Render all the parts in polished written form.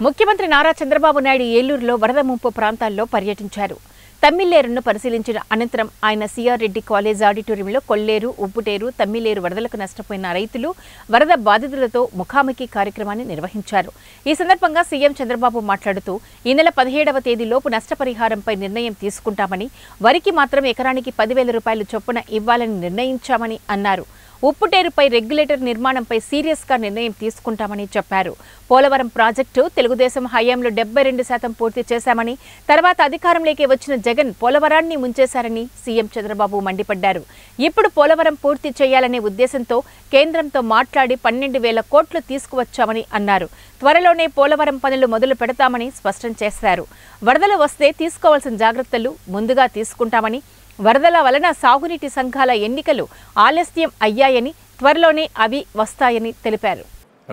ముఖ్యమంత్రి నారా చంద్రబాబు నాయుడు ఏలూరులో వరద ముంపు ప్రాంతాల్లో పర్యటించారు. తమ్మిలేరును పరిశీలించిన అనంతరం ఆయన సిఆర్ రెడ్డి కాలేజ్ ఆడిటోరియంలో కొల్లేరు, ఉప్పుటేరు, తమ్మిలేరు వరదలకు నష్టపోయిన రైతులు, వరద బాధితులతో ముఖాముఖి కార్యక్రమాన్ని నిర్వహించారు. ఈ సందర్భంగా సీఎం చంద్రబాబు మాట్లాడుతూ ఈ నెల 17వ తేదీలోపు నష్టపరిహారంపై నిర్ణయం తీసుకుంటామని, వరికి మాత్రం ఎకరానికి 10,000 రూపాయలు చొప్పున ఇవ్వాలని నిర్ణయించామని అన్నారు. ఉప్పుటేరుపై రెగ్యులేటర్ నిర్మాణంపై సీరియస్గా నిర్ణయం తీసుకుంటామని చెప్పారు. పోలవరం ప్రాజెక్టు తెలుగుదేశం హయాంలో 72% పూర్తి చేశామని, తర్వాత అధికారంలోకి వచ్చిన జగన్ పోలవరాన్ని ముంచేశారని సీఎం చంద్రబాబు మండిపడ్డారు. ఇప్పుడు పోలవరం పూర్తి చేయాలనే ఉద్దేశంతో కేంద్రంతో మాట్లాడి 12,000 కోట్లు తీసుకువచ్చామని అన్నారు. త్వరలోనే పోలవరం పనులు మొదలు పెడతామని స్పష్టం చేశారు. వరదలు వస్తే తీసుకోవాల్సిన జాగ్రత్తలు ముందుగా తీసుకుంటామని, వరదల వలన సాగునీటి సంఘాల ఎన్నికలు ఆలస్యం అయ్యాయని, త్వరలోనే అవి వస్తాయని తెలిపారు.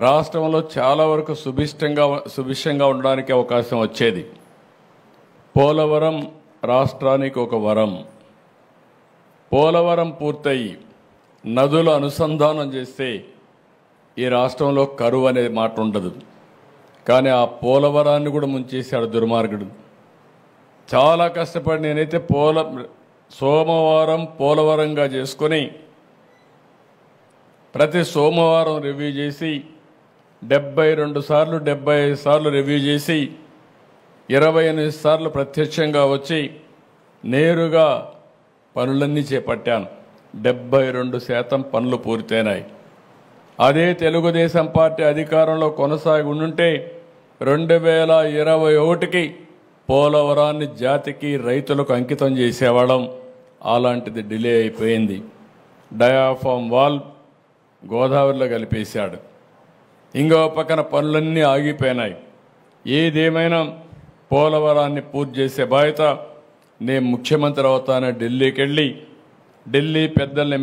రాష్ట్రంలో చాలా వరకు సుభిక్షంగా ఉండడానికి అవకాశం వచ్చేది. పోలవరం రాష్ట్రానికి ఒక వరం. పోలవరం పూర్తయి నదులు అనుసంధానం చేస్తే ఈ రాష్ట్రంలో కరువు అనే మాట ఉండదు. కానీ ఆ పోలవరాన్ని కూడా ముంచేశాడు దుర్మార్గుడు. చాలా కష్టపడి నేనైతే సోమవారం పోలవరంగా చేసుకొని ప్రతి సోమవారం రివ్యూ చేసి 72 సార్లు 75 సార్లు రివ్యూ చేసి 28 సార్లు ప్రత్యక్షంగా వచ్చి నేరుగా పనులన్నీ చేపట్టాను. 72% పనులు పూర్తయినాయి. అదే తెలుగుదేశం పార్టీ అధికారంలో కొనసాగి ఉండుంటే 2021కి పోలవరాన్ని జాతికి రైతులకు అంకితం చేసేవాళ్ళం. అలాంటిది డిలే అయిపోయింది. డయాఫామ్ వాల్ గోదావరిలో కలిపేశాడు. ఇంకో పక్కన పనులన్నీ ఆగిపోయినాయి. ఏదేమైనా పోలవరాన్ని పూర్తి చేసే బాధ్యత నేను ముఖ్యమంత్రి అవుతానని ఢిల్లీకి వెళ్ళి ఢిల్లీ పెద్దల్ని